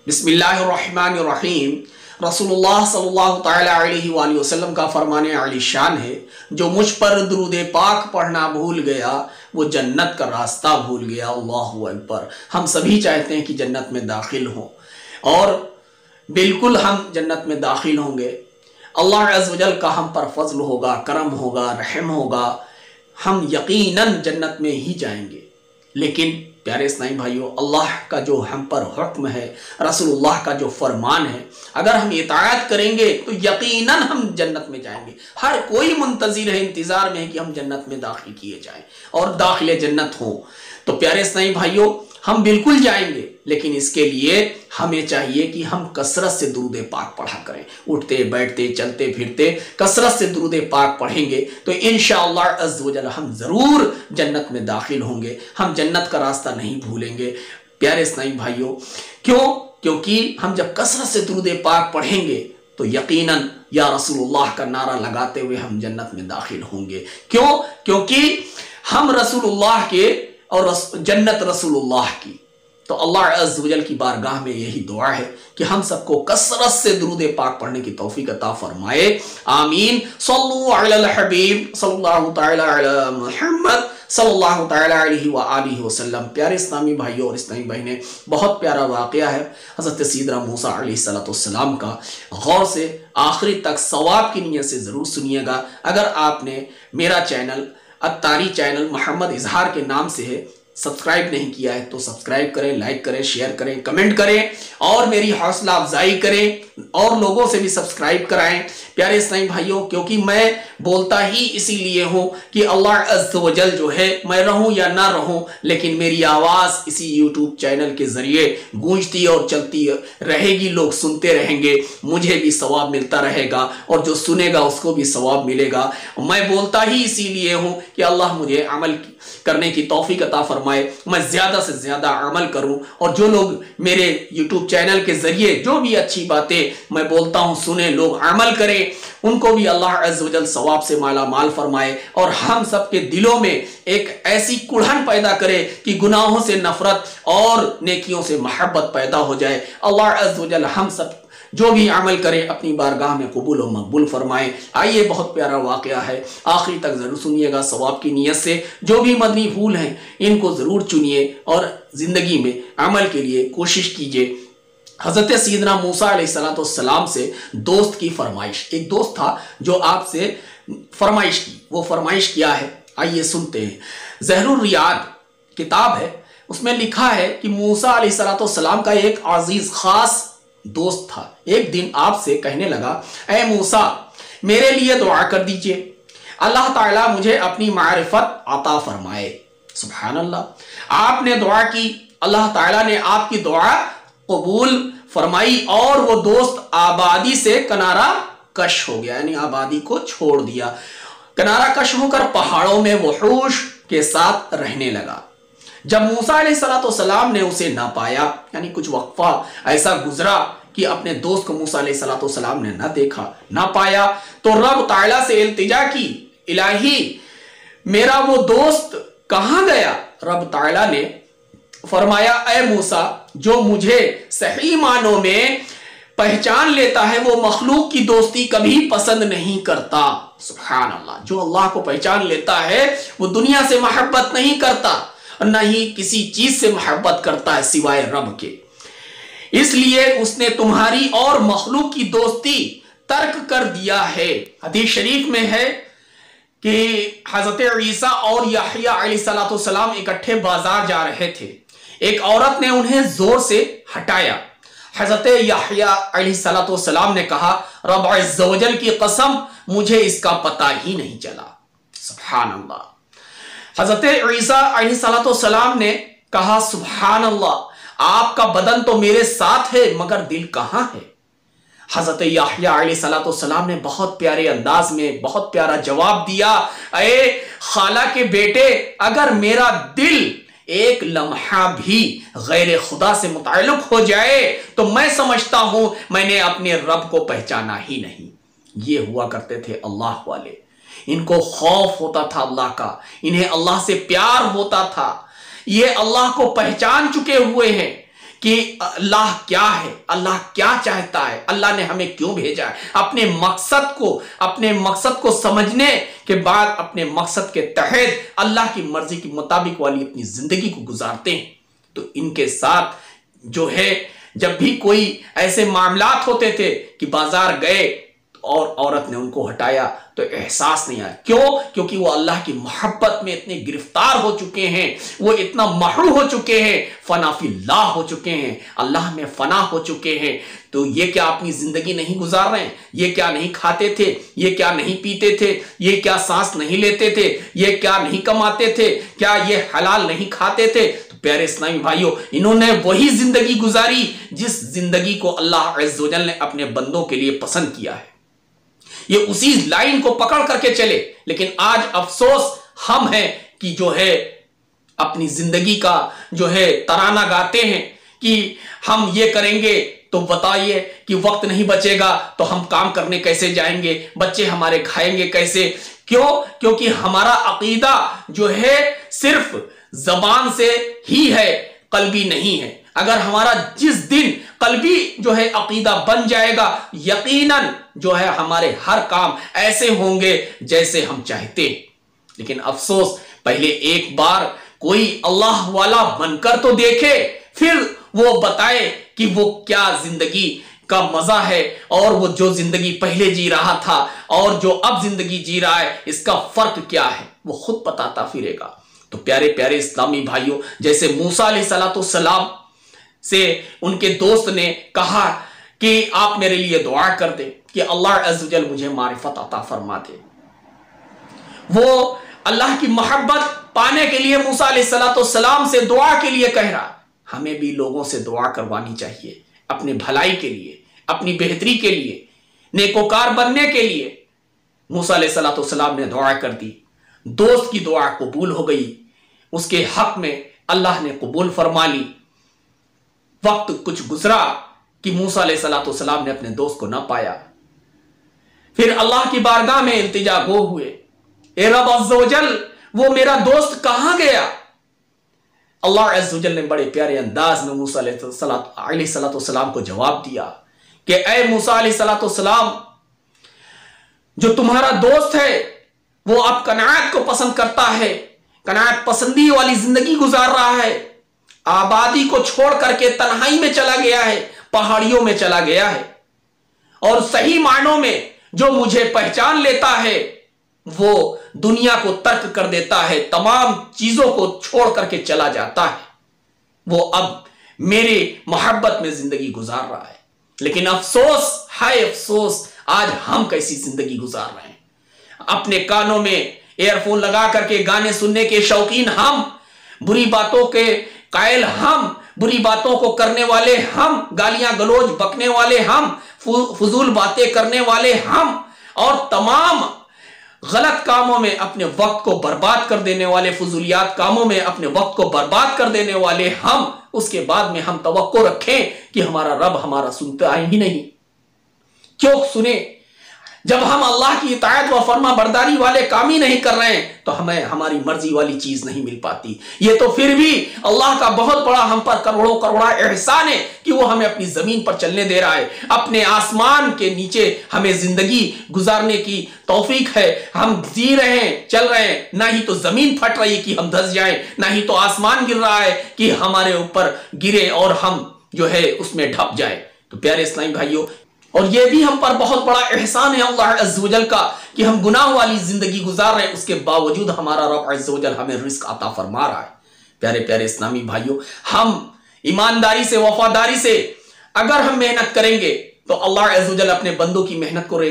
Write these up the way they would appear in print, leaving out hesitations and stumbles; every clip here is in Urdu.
بسم اللہ الرحمن الرحیم۔ رسول اللہ صلی اللہ تعالیٰ علیہ وآلہ وسلم کا فرمان علی شان ہے، جو مجھ پر درود پاک پڑھنا بھول گیا وہ جنت کا راستہ بھول گیا۔ اللہ اکبر۔ ہم سبھی چاہتے ہیں کہ جنت میں داخل ہوں، اور بالکل ہم جنت میں داخل ہوں گے۔ اللہ عز و جل کا ہم پر فضل ہوگا، کرم ہوگا، رحم ہوگا، ہم یقیناً جنت میں ہی جائیں گے۔ لیکن پیارے اسلامی بھائیوں، اللہ کا جو ہم پر حکم ہے، رسول اللہ کا جو فرمان ہے، اگر ہم اطاعت کریں گے تو یقیناً ہم جنت میں جائیں گے۔ ہر کوئی منتظر ہے، انتظار میں ہے کہ ہم جنت میں داخل کیے جائیں اور داخل جنت ہوں۔ تو پیارے اسلامی بھائیوں، ہم بالکل جائیں گے، لیکن اس کے لیے ہمیں چاہیے کہ ہم کثرت سے درود پاک پڑھا کریں۔ اٹھتے بیٹھتے چلتے پھرتے کثرت سے درود پاک پڑھیں گے تو انشاءاللہ عز و جل ہم ضرور جنت میں داخل ہوں گے، ہم جنت کا راستہ نہیں بھولیں گے۔ پیارے اسلامی بھائیوں، کیونکہ ہم جب کثرت سے درود پاک پڑھیں گے تو یقیناً یا رسول اللہ کا نعرہ لگاتے ہوئے ہم جنت میں داخل ہوں گے۔ کیونکہ ہم رسول اللہ کے اور جنت رسول اللہ کی، تو اللہ عز و جل کی بارگاہ میں یہی دعا ہے کہ ہم سب کو کثرت سے درود پاک پڑھنے کی توفیق عطا فرمائے، آمین۔ صلو علی الحبیب صلی اللہ تعالی علی محمد صلی اللہ تعالی علیہ وآلہ وسلم۔ پیارے اسلامی بھائیوں اور اسلامی بہنیں، بہت پیارا واقعہ ہے حضرت سیدنا موسیٰ علیہ السلام کا۔ غور سے آخری تک ثواب کی نیت سے ضرور سنیے گا۔ اگر آپ نے میرا چینل اتاری چینل محمد اظہار کے نام سے ہے، سبسکرائب نہیں کیا ہے تو سبسکرائب کریں، لائک کریں، شیئر کریں، کمنٹ کریں اور میری حوصلہ افزائی کریں اور لوگوں سے بھی سبسکرائب کرائیں۔ پیارے اسلامی بھائیوں، کیونکہ میں بولتا ہی اسی لیے ہوں کہ اللہ عز و جل جو ہے، میں رہوں یا نہ رہوں لیکن میری آواز اسی یوٹیوب چینل کے ذریعے گونجتی اور چلتی رہے گی، لوگ سنتے رہیں گے، مجھے بھی ثواب ملتا رہے گا اور جو سنے گا اس کو بھی ثواب ملے گا۔ میں بولتا ہی اسی لیے ہوں کہ اللہ مجھے عمل کرنے کی توفیق عطا فرمائے، میں زیادہ سے زیادہ عمل کروں، اور جو لوگ میرے یوٹیوب چینل کے ذریعے جو بھی اچھی باتیں میں بولتا ہوں سنیں، لوگ عمل کریں، ان کو بھی اللہ عز و جل ثواب سے مالا مال فرمائے، اور ہم سب کے دلوں میں ایک ایسی کڑھن پیدا کرے کہ گناہوں سے نفرت اور نیکیوں سے محبت پیدا ہو جائے۔ اللہ عز و جل ہم سب جو بھی عمل کرے اپنی بارگاہ میں قبول و مقبول فرمائے۔ آئیے، بہت پیارا واقعہ ہے، آخری تک ضرور سنیے گا ثواب کی نیت سے۔ جو بھی مدنی پھول ہیں ان کو ضرور چنیے اور زندگی میں عمل کے لیے کوشش کیجیے۔ حضرت سیدنا موسیٰ علیہ السلام سے دوست کی فرمائش، ایک دوست تھا جو آپ سے فرمائش کی، وہ فرمائش کیا ہے آئیے سنتے ہیں۔ زہر الریاض کتاب ہے، اس میں لکھا ہے کہ موسیٰ علیہ السلام کا ایک عزیز خاص دوست تھا۔ ایک دن آپ سے کہنے لگا، اے موسیٰ، میرے لیے دعا کر دیجئے، اللہ تعالیٰ مجھے اپنی معرفت عطا فرمائے۔ سبحان اللہ، آپ نے دعا کی، اللہ تعالیٰ نے آپ کی دعا قبول فرمائی اور وہ دوست آبادی سے کنارہ کش ہو گیا، یعنی آبادی کو چھوڑ دیا، کنارہ کش ہو کر پہاڑوں میں وحوش کے ساتھ رہنے لگا۔ جب موسیٰ علیہ السلام نے اسے نہ پایا، یعنی کچھ وقفہ ایسا گزرا کہ اپنے دوست کو موسیٰ علیہ السلام نے نہ دیکھا، نہ پایا، تو رب تعالیٰ سے التجا کی، الہی میرا وہ دوست کہاں گیا؟ رب تعالیٰ نے فرمایا، اے موسیٰ، جو مجھے صحیح معنوں میں پہچان لیتا ہے وہ مخلوق کی دوستی کبھی پسند نہیں کرتا۔ سبحان اللہ، جو اللہ کو پہچان لیتا ہے وہ دنیا سے محبت نہیں کرتا، نہ ہی کسی چیز سے محبت کرتا ہے سوائے رب کے۔ اس لیے اس نے تمہاری اور مخلوق کی دوستی ترک کر دیا ہے۔ حدیث شریف میں ہے کہ حضرت عیسیٰ اور یحییٰ علیہ السلام اکٹھے بازار جا رہے تھے، ایک عورت نے انہیں زور سے ہٹایا۔ حضرت یحییٰ علیہ السلام نے کہا، رب عز و جل کی قسم مجھے اس کا پتہ ہی نہیں چلا۔ سبحان اللہ۔ حضرت عیسیٰ علیہ السلام نے کہا، سبحان اللہ، آپ کا بدن تو میرے ساتھ ہے مگر دل کہاں ہے؟ حضرت یحییٰ علیہ السلام نے بہت پیارے انداز میں بہت پیارا جواب دیا، اے خالہ کے بیٹے، اگر میرا دل ایک لمحہ بھی غیر خدا سے متعلق ہو جائے تو میں سمجھتا ہوں میں نے اپنے رب کو پہچانا ہی نہیں۔ یہ ہوا کرتے تھے اللہ والے، ان کو خوف ہوتا تھا اللہ کا، انہیں اللہ سے پیار ہوتا تھا، یہ اللہ کو پہچان چکے ہوئے ہیں کہ اللہ کیا ہے، اللہ کیا چاہتا ہے، اللہ نے ہمیں کیوں بھیجا ہے، اپنے مقصد کو سمجھنے کے بعد اپنے مقصد کے تحت اللہ کی مرضی کے مطابق والی اپنی زندگی کو گزارتے ہیں۔ تو ان کے ساتھ جو ہے جب بھی کوئی ایسے معاملات ہوتے تھے کہ بازار گئے اور عورت نے ان کو ہٹایا تو احساس نہیں آیا، کیوں؟ کیونکہ وہ اللہ کی محبت میں اتنے گرفتار ہو چکے ہیں، وہ اتنا محو ہو چکے ہیں، فنا فی اللہ ہو چکے ہیں، اللہ میں فنا ہو چکے ہیں۔ تو یہ کیا اپنی زندگی نہیں گزار رہے ہیں؟ یہ کیا نہیں کھاتے تھے؟ یہ کیا نہیں پیتے تھے؟ یہ کیا سانس نہیں لیتے تھے؟ یہ کیا نہیں کماتے تھے؟ کیا یہ حلال نہیں کھاتے تھے؟ تو پیارے اسلامی بھائیوں، انہوں نے وہی زندگی گزاری جس زندگی کو اللہ عز و جل نے اپنے بندوں کے لیے پسند کیا ہے، یہ اسی لائن کو پکڑ کر کے چلے۔ لیکن آج افسوس ہم ہیں کہ جو ہے اپنی زندگی کا جو ہے ترانہ گاتے ہیں کہ ہم یہ کریں گے تو بتائیے کہ وقت نہیں بچے گا تو ہم کام کرنے کیسے جائیں گے، بچے ہمارے کھائیں گے کیسے؟ کیوں؟ کیونکہ ہمارا عقیدہ جو ہے صرف زبان سے ہی ہے، قلبی نہیں ہے۔ اگر ہمارا جس دن قلبی جو ہے عقیدہ بن جائے گا، یقیناً جو ہے ہمارے ہر کام ایسے ہوں گے جیسے ہم چاہتے ہیں۔ لیکن افسوس، پہلے ایک بار کوئی اللہ والا بن کر تو دیکھے، پھر وہ بتائے کہ وہ کیا زندگی کا مزہ ہے، اور وہ جو زندگی پہلے جی رہا تھا اور جو اب زندگی جی رہا ہے اس کا فرق کیا ہے، وہ خود بتاتا پھرے گا۔ تو پیارے پیارے اسلامی بھائیوں، جیسے موسیٰ علیہ السلام سے ان کے دوست نے کہا کہ آپ میرے لیے دعا کر دیں کہ اللہ عز و جل مجھے معرفت عطا فرما دے، وہ اللہ کی محبت پانے کے لیے موسیٰ علیہ السلام سے دعا کے لیے کہہ رہا۔ ہمیں بھی لوگوں سے دعا کروانی چاہیے، اپنے بھلائی کے لیے، اپنی بہتری کے لیے، نیکوکار بننے کے لیے۔ موسیٰ علیہ السلام نے دعا کر دی، دوست کی دعا قبول ہو گئی، اس کے حق میں اللہ نے قبول فرما لی۔ وقت کچھ گزرا کہ موسیٰ علیہ السلام نے اپنے دوست کو نہ پایا، پھر اللہ کی بارگاہ میں التجا گو ہوئے، اے رب عز و جل وہ میرا دوست کہاں گیا؟ اللہ عز و جل نے بڑے پیارے انداز میں موسیٰ علیہ السلام کو جواب دیا کہ اے موسیٰ علیہ السلام، جو تمہارا دوست ہے وہ اب قناعت کو پسند کرتا ہے، قناعت پسندی والی زندگی گزار رہا ہے، آبادی کو چھوڑ کر کے تنہائی میں چلا گیا ہے، پہاڑیوں میں چلا گیا ہے، اور صحیح معنوں میں جو مجھے پہچان لیتا ہے وہ دنیا کو ترک کر دیتا ہے، تمام چیزوں کو چھوڑ کر کے چلا جاتا ہے، وہ اب میری محبت میں زندگی گزار رہا ہے۔ لیکن افسوس، ہائے افسوس، آج ہم کیسی زندگی گزار رہے ہیں؟ اپنے کانوں میں ایئر فون لگا کر کے گانے سننے کے شوقین ہم، بری باتوں کے قائل ہم، بری باتوں کو کرنے والے ہم، گالیاں گلوچ بکنے والے ہم، فضول باتیں کرنے والے ہم، اور تمام غلط کاموں میں اپنے وقت کو برباد کر دینے والے، فضولیات کاموں میں اپنے وقت کو برباد کر دینے والے ہم، اس کے بعد میں ہم توقع رکھیں کہ ہمارا رب ہمارا سنتا ہی نہیں۔ کیوں سنے؟ جب ہم اللہ کی اطاعت و فرما برداری والے کام ہی نہیں کر رہے ہیں تو ہمیں ہماری مرضی والی چیز نہیں مل پاتی۔ یہ تو پھر بھی اللہ کا بہت بڑا ہم پر کروڑوں کروڑا احسان ہے کہ وہ ہمیں اپنی زمین پر چلنے دے رہا ہے، اپنے آسمان کے نیچے ہمیں زندگی گزارنے کی توفیق ہے۔ ہم جی رہے ہیں، چل رہے ہیں، نہ ہی تو زمین پھٹ رہی ہے کہ ہم دھس جائیں، نہ ہی تو آسمان گر رہا ہے کہ ہمارے اوپر گرے اور ہم جو ہے اس میں ڈھپ جائیں۔ تو پیارے اسلامی بھائیوں، اور یہ بھی ہم پر بہت بڑا احسان ہے اللہ عز و جل کا کہ ہم گناہ والی زندگی گزار رہے ہیں، اس کے باوجود ہمارا رب عز و جل ہمیں رزق عطا فرما رہا ہے۔ پیارے پیارے اسلامی بھائیوں، ہم ایمانداری سے، وفاداری سے اگر ہم محنت کریں گے تو اللہ عز و جل اپنے بندوں کی محنت کو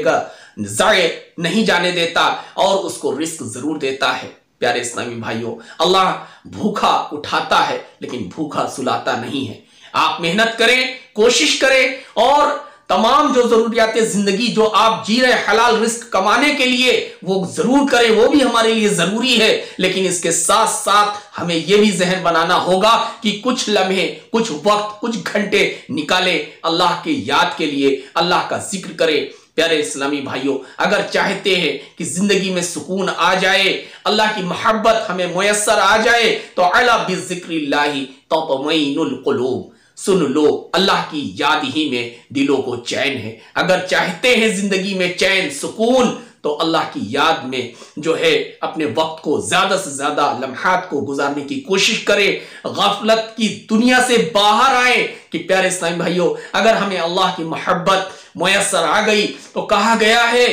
ضائع نہیں جانے دیتا اور اس کو رزق ضرور دیتا ہے۔ پیارے اسلامی بھائیوں، اللہ بھوکا اٹھاتا ہے لیکن بھوکا سلاتا نہیں ہے۔ آپ محنت کریں، کوشش کریں، اور تمام جو ضروریات زندگی جو آپ جی رہے حلال رزق کمانے کے لیے وہ ضرور کریں، وہ بھی ہمارے لیے ضروری ہے۔ لیکن اس کے ساتھ ساتھ ہمیں یہ بھی ذہن بنانا ہوگا کہ کچھ لمحے، کچھ وقت، کچھ گھنٹے نکالے اللہ کے یاد کے لیے، اللہ کا ذکر کرے۔ پیارے اسلامی بھائیوں، اگر چاہتے ہیں کہ زندگی میں سکون آ جائے، اللہ کی محبت ہمیں میسر آ جائے، تو اعلیٰ بذکر اللہ تطمئن القلوب، سن لو اللہ کی یاد ہی میں دلوں کو چین ہے. اگر چاہتے ہیں زندگی میں چین سکون تو اللہ کی یاد میں جو ہے اپنے وقت کو زیادہ سے زیادہ لمحات کو گزارنے کی کوشش کرے. غفلت کی دنیا سے باہر آئے. کہ پیارے اسلامی بھائیوں اگر ہمیں اللہ کی محبت میسر آ گئی تو کہا گیا ہے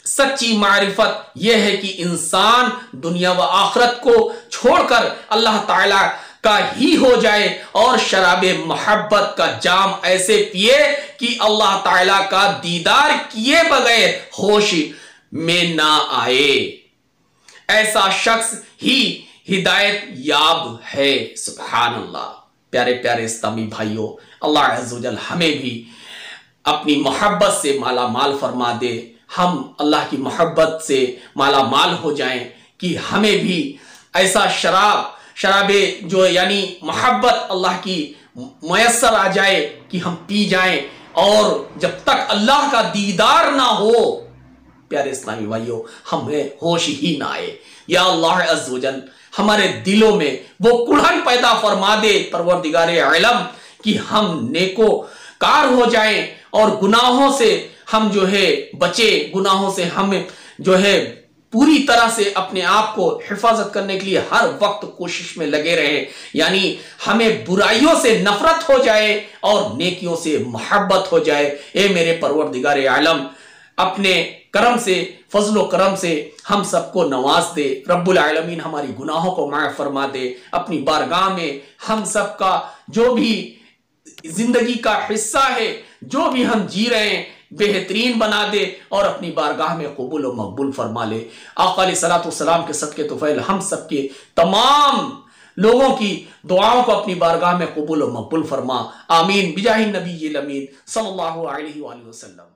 سچی معرفت یہ ہے کہ انسان دنیا و آخرت کو چھوڑ کر اللہ تعالی کا ہی ہو جائے اور شراب محبت کا جام ایسے پیے کہ اللہ تعالی کا دیدار کیے بغیر ہوش میں نہ آئے. ایسا شخص ہی ہدایت یاب ہے. سبحان اللہ. پیارے پیارے اسلامی بھائیوں اللہ عز و جل ہمیں بھی اپنی محبت سے مالا مال فرما دے. ہم اللہ کی محبت سے مالا مال ہو جائیں کہ ہمیں بھی ایسا شراب جو یعنی محبت اللہ کی میسر آ جائے کہ ہم پی جائیں اور جب تک اللہ کا دیدار نہ ہو پیارے اسلامی بھائیوں ہمیں ہوش ہی نہ آئے. یا اللہ عز و جل ہمارے دلوں میں وہ کڑھن پیدا فرما دے پروردگار عالم کہ ہم نیکوکار ہو جائیں اور گناہوں سے ہم جو ہے بچے. گناہوں سے ہم جو ہے پوری طرح سے اپنے آپ کو حفاظت کرنے کے لیے ہر وقت کوشش میں لگے رہے. یعنی ہمیں برائیوں سے نفرت ہو جائے اور نیکیوں سے محبت ہو جائے. اے میرے پروردگار عالم اپنے کرم سے فضل و کرم سے ہم سب کو نواز دے. رب العالمین ہماری گناہوں کو معاف فرما دے. اپنی بارگاہ میں ہم سب کا جو بھی زندگی کا حصہ ہے جو بھی ہم جی رہے ہیں بہترین بنا دے اور اپنی بارگاہ میں قبول و مقبول فرما لے. آقا علیہ الصلوۃ والسلام کے صدقے طفیل ہم سب کے تمام لوگوں کی دعاؤں کو اپنی بارگاہ میں قبول و مقبول فرما. آمین بجاہ النبی الامین صلی اللہ علیہ وآلہ وسلم.